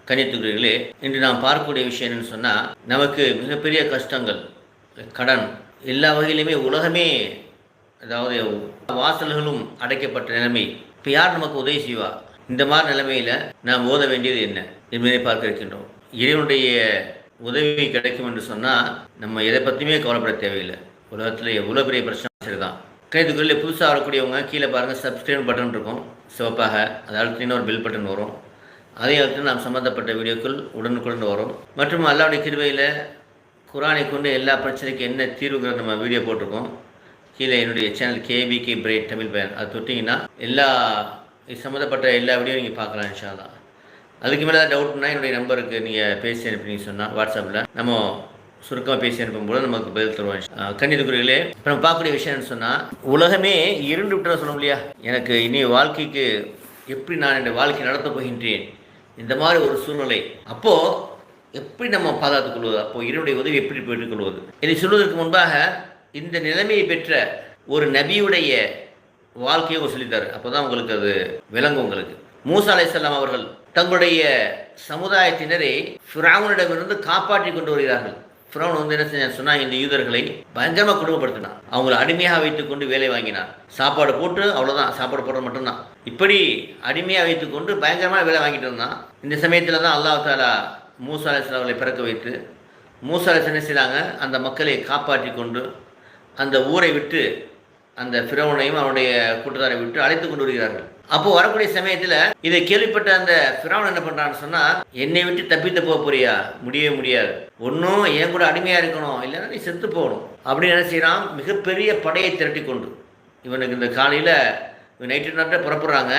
கன்னித்துக்குரியர்களே, இன்று நாம் பார்க்கக்கூடிய விஷயம் என்னன்னு சொன்னால், நமக்கு மிகப்பெரிய கஷ்டங்கள், கடன், எல்லா வகையிலுமே உலகமே, அதாவது வாசல்களும் அடைக்கப்பட்ட நிலைமை. இப்போ யார் நமக்கு உதவி செய்வா? இந்த மாதிரி நிலைமையில் நாம் ஓத வேண்டியது என்ன என்பதை பார்க்க இருக்கின்றோம். இறைவனுடைய உதவி கிடைக்கும் என்று சொன்னால் நம்ம எதை பற்றியுமே கவலைப்பட தேவையில்லை. உலகத்தில் எவ்வளோ பெரிய பிரச்சனை தான். கன்னித்துக்குரியர்களே, புதுசாக வரக்கூடியவங்க கீழே பாருங்கள், சப்ஸ்கிரைப் பட்டன் இருக்கும் சிவப்பாக. அதை அழுத்தினா ஒரு பெல் பட்டன் வரும். அதே இடத்துல நாம் சம்மந்தப்பட்ட வீடியோக்கள் உடனுக்குடன் வரும். மற்றும் அல்லாஹ்வுடைய கிருபையில் குர்ஆனை கொண்டு எல்லா பிரச்சனைக்கும் என்ன தீர்வுங்கிறத நம்ம வீடியோ போட்டிருக்கோம். கீழே என்னுடைய சேனல் கேபிகே பிரைட் தமிழ் பயன், அது தொட்டிங்கன்னா எல்லா சம்மந்தப்பட்ட எல்லா வீடியோ நீங்கள் பார்க்கலாம் இன்ஷா அல்லாஹ். அதுக்கு மேலே டவுட்னா என்னுடைய நம்பருக்கு நீங்கள் பேசி அனுப்பினீங்க சொன்னால் வாட்ஸ்அப்பில் நம்ம சுருக்கமாக பேசி அனுப்பும்போது நமக்கு பதில் தருவோம். கன்னித்துக்குரியர்களே, இப்போ நம்ம பார்க்கக்கூடிய விஷயம்னு சொன்னால், உலகமே இருண்டு விட்டுற சொல்ல முடியா, எனக்கு இனி வாழ்க்கைக்கு எப்படி நான் என்னுடைய வாழ்க்கை நடத்தப் போகின்றேன், இந்த மாதிரி ஒரு சூழ்நிலை. அப்போது எப்படி நம்ம பாதுகாத்துக் கொள்வது? அப்போது இறைவனுடைய உதவி எப்படி பெற்றுக்கொள்வது? இதை சொல்வதற்கு முன்பாக இந்த நிலைமையை பெற்ற ஒரு நபியுடைய வாழ்க்கையை சொல்லித்தார். அப்போ தான் உங்களுக்கு அது விளங்கும். உங்களுக்கு மூசா அலைஹிஸ்ஸலாம் அவர்கள் தங்களுடைய சமுதாயத்தினரை ஃபிரௌனிடமிருந்து காப்பாற்றி கொண்டு வருகிறார்கள். ஃபிரௌன் என்ன செஞ்சான்னு சொன்னால், இந்த யூதர்களை பயங்கரமாக கொடுமைப்படுத்தினான். அவங்களை அடிமையாக வைத்துக்கொண்டு வேலை வாங்கினான். சாப்பாடு போட்டு, அவ்வளோதான், சாப்பாடு போடுறது மட்டும்தான். இப்படி அடிமையாக வைத்துக்கொண்டு பயங்கரமாக வேலை வாங்கிட்டு இருந்தான். இந்த சமயத்தில் தான் அல்லாஹ் தஆலா மூசா அலைஹிஸ்ஸலாம் அவர்களை பிறக்க வைத்து, மூசா அலைஹிஸ்ஸலாம் என்ன செய்கிறாங்க, அந்த மக்களை காப்பாற்றி கொண்டு அந்த ஊரை விட்டு, அந்த ஃபிரௌனையும் அவனுடைய கூட்டத்தாரை விட்டு அழைத்து கொண்டு வருகிறார்கள். அப்போது வரக்கூடிய சமயத்தில் இதை கேள்விப்பட்ட அந்த ஃபிரௌன் என்ன பண்ணுறான்னு சொன்னால், என்னை விட்டு தப்பித்து போக போறியா? முடியவே முடியாது. ஒன்றும் என் கூட அடிமையாக இருக்கணும், இல்லைன்னா நீ செத்து போகணும் அப்படின்னு என்ன செய்கிறான், மிகப்பெரிய படையை திரட்டி கொண்டு. இவனுக்கு இந்த காலையில் நைட்டு நாட்டை புறப்படுறாங்க.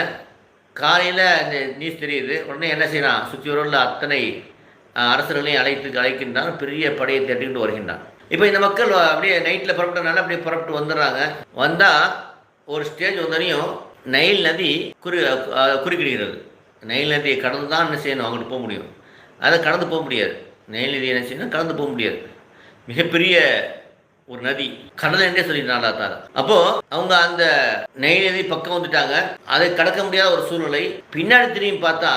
காலையில் இந்த நியூஸ் தெரியுது. உடனே என்ன செய்கிறான், சுற்றி உள்ள அத்தனை அரசர்களையும் அழைக்கின்றான். பெரிய படையை திரட்டிக்கிட்டு வருகின்றான். இப்போ இந்த மக்கள் அப்படியே நைட்டில் புறப்பட்டனால அப்படியே புறப்பட்டு வந்துடுறாங்க. வந்தால் ஒரு ஸ்டேஜ் வந்தனையும் நைல் நதி குறுக்கிடுகிறது. நைல் நதியை கடந்து தான் என்ன செய்யணும், அவங்கள்ட்ட போக முடியும். அதை கடந்து போக முடியாது. நைல் நதி என்ன செய்யணும், கடந்து போக முடியாது. மிகப்பெரிய ஒரு நதி, கடல் என்றே சொல்லிட்டான் அல்லாஹ் தஆலா. அப்போது அவங்க அந்த நைல் நதி பக்கம் வந்துட்டாங்க. அதை கடக்க முடியாத ஒரு சூழ்நிலை. பின்னாடி திரும்பி பார்த்தா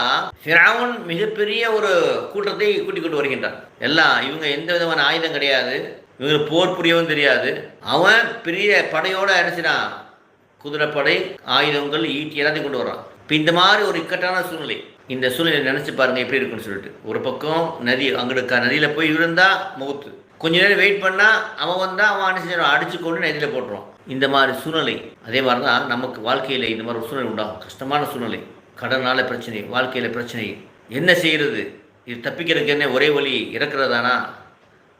ஃபிரௌன் மிகப்பெரிய ஒரு கூட்டத்தை கூட்டிக் கொண்டு வருகின்றான். எல்லாம் இவங்க எந்த விதமான ஆயுதம் கிடையாது, இவங்களுக்கு போர் புரியவும் தெரியாது. அவன் பெரிய படையோட என்ன செய்யறான், குதிரைப்படை, ஆயுதங்கள், ஈட்டி எல்லாத்தையும் கொண்டு வர்றான். இப்போ இந்த மாதிரி ஒரு இக்கட்டான சூழ்நிலை. இந்த சூழ்நிலை நினச்சி பாருங்கள் எப்படி இருக்குன்னு சொல்லிட்டு. ஒரு பக்கம் நதி, அங்கிட்டு நதியில் போய் இருந்தால் முகத்து, கொஞ்ச நேரம் வெயிட் பண்ணால் அவன் வந்தால் அவன் அனுசரிச்சு அடிச்சு கொண்டு நதியில் போட்டுருவான். இந்த மாதிரி சூழ்நிலை. அதே மாதிரி தான் நமக்கு வாழ்க்கையில் இந்த மாதிரி ஒரு சூழ்நிலை உண்டாகும். கஷ்டமான சூழ்நிலை, கடனால பிரச்சனை, வாழ்க்கையில் பிரச்சனை, என்ன செய்கிறது, இது தப்பிக்கிறதுக்கு என்ன ஒரே வழி இறக்குறதானா?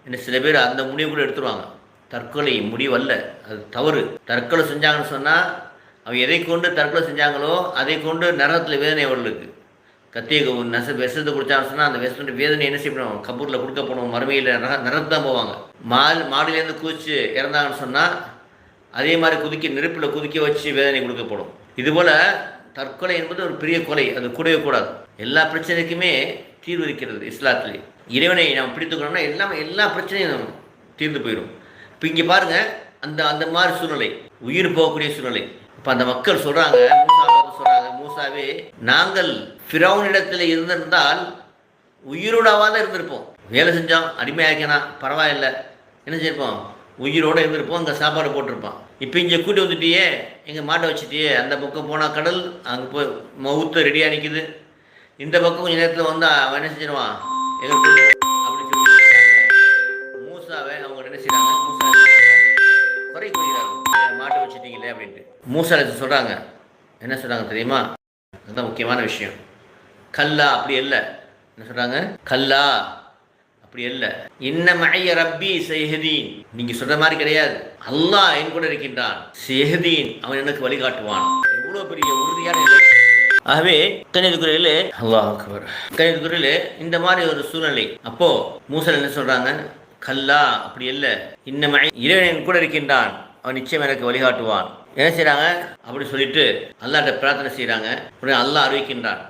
இன்னும் சில பேர் அந்த முடிவு கூட எடுத்துருவாங்க. தற்கொலை முடிவல்ல, அது தவறு. தற்கொலை செஞ்சாங்கன்னு சொன்னால், அவன் எதை கொண்டு தற்கொலை செஞ்சாங்களோ அதை கொண்டு நரகத்தில் வேதனை அவர்களுக்கு. கத்தியை விஷத்தை குடித்தாங்கன்னு சொன்னால், அந்த விஷத்துடைய வேதனை என்ன செய்யணும், கபூரில் கொடுக்க போனோம், மறுமையில் நரகத்து தான் போவாங்க. மாடிலேருந்து குதிச்சு இறந்தாங்கன்னு சொன்னால், அதே மாதிரி நெருப்பில் குதிக்க வச்சு வேதனை கொடுக்கப்படும். இதுபோல் தற்கொலை என்பது ஒரு பெரிய கொலை, அது கூடவே கூடாது. எல்லா பிரச்சனைக்குமே தீர்வு இருக்கிறது இஸ்லாத்திலே. இறைவனை நாம் பிடித்துக்கணும்னா எல்லா பிரச்சனையும் தீர்ந்து போயிடும். இப்போ இங்கே பாருங்கள், அந்த மாதிரி சூழ்நிலை, உயிர் போகக்கூடிய சூழ்நிலை. இப்போ அந்த மக்கள் சொல்கிறாங்க, மூசாவே, நாங்கள் ஃபிரௌனிடத்தில் இருந்திருந்தால் உயிரோடாவாக தான் இருந்திருப்போம். வேலை செஞ்சோம், அடிமையாக்கினா பரவாயில்லை, என்ன செய்யிருப்போம், உயிரோடு இருந்திருப்போம், அங்கே சாப்பாடு போட்டிருப்பான். இப்போ இங்கே கூட்டி வந்துட்டியே, எங்கள் மாட்டை வச்சுட்டியே, அந்த பக்கம் போனால் கடல், அங்கே போய் மவுத்து ரெடியாக நிற்குது, இந்த பக்கம் கொஞ்சம் நேரத்தில் வந்தால் அவன் என்ன செஞ்சிருவான் எங்களுக்கு அப்படின்னு சொல்லி மூசாவை அவங்க என்ன செய்கிறாங்க, குறை கூறுகிறாங்க, மாட்டை வச்சுட்டீங்களே அப்படின்ட்டு. மூசா சொல்கிறாங்க, என்ன சொல்கிறாங்க தெரியுமா? அதுதான் முக்கியமான விஷயம். கல்லா, அப்படி இல்லை. என்ன சொல்கிறாங்க? கல்லா, அப்படி இல்லை. இன்ன மஅய்ய ரப்பி சயஹ்தீன். நீங்கள் சொல்கிற மாதிரி கிடையாது. அல்லாஹ் என் கூட இருக்கின்றான். சயஹ்தீன், அவன் எனக்கு வழிகாட்டுவான். எவ்வளோ பெரிய உறுதியான நிலை. ஆகவே கன்னித்துக்குரியர்களே, அல்லாஹ் அக்பர், கன்னித்துக்குரியர்களே, இந்த மாதிரி ஒரு சூழ்நிலை. அப்போது மூசா என்ன சொல்கிறாங்க? கல்லா, அப்படி இல்லை. இன்ன மஅய்ய, இறைவன் கூட இருக்கின்றான், அவன் நிச்சயம் எனக்கு வழிகாட்டுவான். என்ன செய்கிறாங்க? அப்படி சொல்லிட்டு அல்லாஹ்ட்ட பிரார்த்தனை செய்கிறாங்க. உடனே அல்லாஹ் அறிவிக்கின்றான்,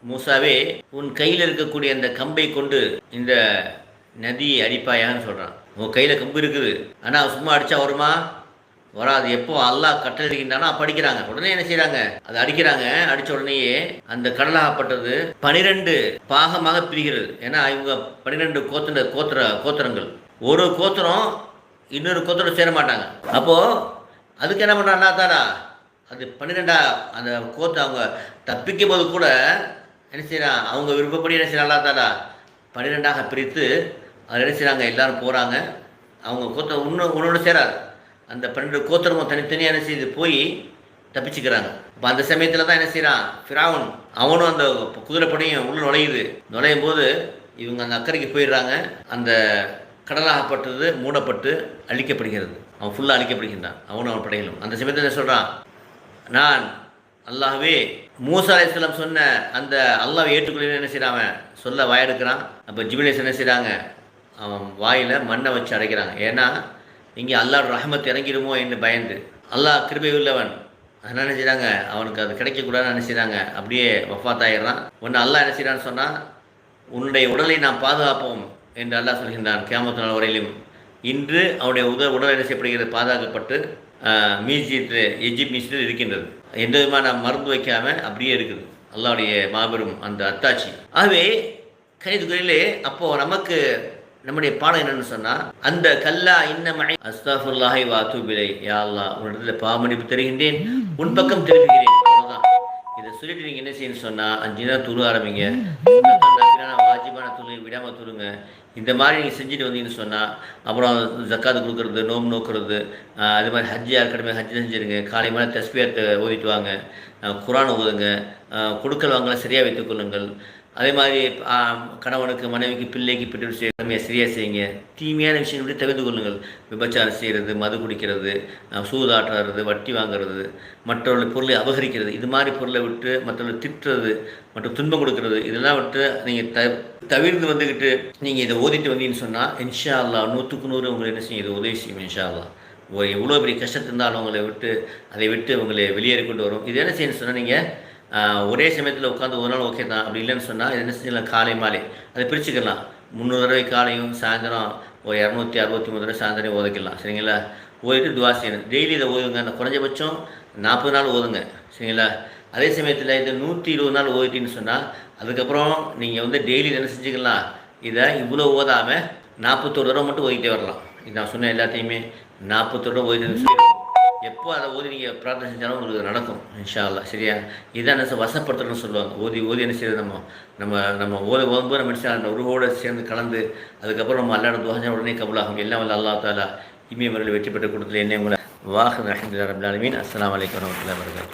மூசாவே, உன் கையில் இருக்கக்கூடிய அந்த கம்பை கொண்டு இந்த நதியை அடிப்பாயான்னு சொல்கிறான். உன் கையில் கம்பு இருக்குது, ஆனால் சும்மா அடித்தா வருமா? வராது. எப்போ அல்லாஹ் கட்டளையிடுகின்றானோ அப்போ அடிக்கிறாங்க. உடனே என்ன செய்கிறாங்க, அதை அடிக்கிறாங்க. அடித்த உடனேயே அந்த கடலாகப்பட்டது 12 பாகமாக பிரிகிறது. ஏன்னா இவங்க 12 கோத்திரங்கள். ஒரு கோத்திரம் இன்னொரு கோத்திரம் சேர மாட்டாங்க. அப்போது அதுக்கு என்ன பண்ணுறாங்க தாரா, அது 12 அந்த அவங்க தப்பிக்கும் போது கூட என்ன செய்கிறான், அவங்க விருப்பப்படி என்ன செய்யறாங்க, அல்லா தாரா 12ஆக பிரித்து அதை என்ன செய்கிறாங்க, எல்லோரும் போகிறாங்க. அவங்க கோத்திரம் உன்னோட சேராது. அந்த 12 கோத்திரமும் தனித்தனியாக என்ன செய்து போய் தப்பிச்சுக்கிறாங்க. இப்போ அந்த சமயத்தில் தான் என்ன செய்கிறான் ஃபிரௌன், அவனும் அந்த குதிரைப்படையும் உள்ள நுழையும் போது இவங்க அந்த அக்கறைக்கு போயிடுறாங்க. அந்த கடலாகப்பட்டது மூடப்பட்டு அழிக்கப்படுகிறது. அவன் ஃபுல்லாக அழிக்கப்படுகின்றான், அவனும் அவன் படைகளும். அந்த சமயத்தில் என்ன சொல்கிறான், நான் அல்லாஹ்வே மூசா அலைஹிஸ்ஸலாம் சொன்ன அந்த அல்லாஹ்வை ஏற்றுக்கொள்ள என்ன செய்கிறான், சொல்ல வாயெடுக்கிறான். அப்போ ஜிப்ரீல் என்ன செய்கிறாங்க, அவன் வாயில் மண்ணை வச்சு அடைக்கிறாங்க. ஏன்னா இங்கே அல்லாஹ் ரஹமத் இறங்கிடுமோ என்று பயந்து. அல்லாஹ் கிருபை உள்ளவன், அதனால் என்ன செய்கிறாங்க, அவனுக்கு அது கிடைக்கக்கூடாதுன்னு என்ன செய்கிறாங்க, அப்படியே வஃபாத்தாயிடுறான். ஒன்று அல்லாஹ் என்ன செய்கிறான்னு சொன்னால், உன்னுடைய உடலை நாம் பாதுகாப்போம் என்று அல்லாஹ் சொல்கின்றான் கியாமத் நாள் வரையிலும். இன்று அவனுடைய உடல் என்ன செய்யப்படுகிறது, பாதுகாக்கப்பட்டு எஜிப்ட் மியூசியத்தில் இருக்கின்றது. எந்த விதமான மருந்து வைக்காமல் அப்படியே இருக்குது. அல்லாஹ்வுடைய மாபெரும் அந்த அத்தாட்சி. ஆகவே கணிதுகளிலே அப்போது நமக்கு நம்முடைய பாடம் என்னென்னு சொன்னால், அந்த கல்லா இன்னமை அஸ்தாஃபுல்லாஹி வாத்துபிலை, யா அல்லாஹ் உன்னிடத்தில் பாவமன்னிப்பு தருகின்றேன், உன் பக்கம் திரும்புகிறேன். அவ்வளோதான். இதை சொல்லிட்டு நீங்கள் என்ன செய்யணும்னு சொன்னால் 5 நேரம் துரு ஆரம்பிங்க. வாஜிபான துளி விடாமல் துருங்க. இந்த மாதிரி நீங்கள் செஞ்சுட்டு வந்தீங்கன்னு சொன்னால், அப்புறம் ஜக்காத்து கொடுக்குறது, நோம்பு நோக்கிறது, அது மாதிரி ஹஜ்ஜி யார் கடமை ஹஜ்ஜி செஞ்சுருங்க. காலை மேலே தஸ்பியாத்தை ஓதிட்டு வாங்க, குரான் ஓதுங்க, கொடுக்கல் வாங்கலாம் சரியாக வைத்துக் கொள்ளுங்கள். அதே மாதிரி கணவனுக்கு மனைவிக்கு பிள்ளைக்கு பெற்றோர் செய்ய சரியாக செய்யுங்க. தீமையான விஷயங்களை தவிர்த்து கொள்ளுங்கள். விபச்சாரம் செய்கிறது, மது குடிக்கிறது, சூதாடுறது, வட்டி வாங்கிறது, மற்றவர்கள் பொருளை அபகரிக்கிறது, இது மாதிரி பொருளை விட்டு மற்றவர்கள் திட்டுறது மற்றும் துன்பம் கொடுக்கறது, இதெல்லாம் விட்டு நீங்கள் தவிர்த்து வந்துக்கிட்டு நீங்கள் இதை ஓதிட்டு வந்தீங்கன்னு சொன்னால் இன்ஷா அல்லாஹ் 100க்கு 100 உங்களை என்ன செய்யும், இது உதவி செய்யும் இன்ஷா அல்லாஹ். எவ்வளோ பெரிய கஷ்டத்து இருந்தாலும் அதை விட்டு உங்களை வெளியேறி கொண்டு வரும். இது என்ன செய்யணும்னு சொன்னால், நீங்கள் ஒரே சமயத்தில் உட்காந்து ஒரு நாள் ஓகே தான். அப்படி இல்லைன்னு சொன்னால் இது என்ன செஞ்சலாம், காலை மாலை அதை பிரிச்சுக்கலாம். 300 தடவை காலையும் சாயந்தரம் ஒரு 263 தடவை சாயந்தரம் ஓதிக்கலாம். சரிங்களா? ஓதிட்டு துவா செய்யணும். டெய்லி இதை ஓதுங்க. அந்த குறைஞ்சபட்சம் 40 நாள் ஓதுங்க. சரிங்களா? அதே சமயத்தில் இது 120 நாள் ஓதிட்டின்னு சொன்னால் அதுக்கப்புறம் நீங்கள் டெய்லி என்ன செஞ்சுக்கலாம், இதை இவ்வளோ ஓதாமல் 41 தடவை மட்டும் ஓதிட்டே வரலாம். இது நான் சொன்ன எல்லாத்தையுமே 41 தடவை ஓதிட்டு எப்போ அதை ஓதி நீங்கள் பிரார்த்தனை செஞ்சாலும் உங்களுக்கு நடக்கும் இன்ஷா அல்லாஹ். சரியா? இதான் என்ன வசப்படுத்துறதுன்னு சொல்லுவாங்க. ஓதி என்ன செய்யறது, நம்ம ஓதும்போது நம்ம என்ன உருவோடு சேர்ந்து கலந்து அதுக்கப்புறம் நம்ம அல்லாஹ் துஆ செஞ்சா உடனே கபூலாகும். எல்லாம் வல்ல அல்லாஹ் தஆலா இம்மைய முறையில் வெற்றி பெற்று கொடுத்துல என்ன உங்களை வாஹ் அல்ஹம்துலில்லாஹி ரப்பில் ஆலமீன். அஸ்ஸலாமு அலைக்கும் வரஹ்மத்துல்லாஹி வபரகாத்துஹு.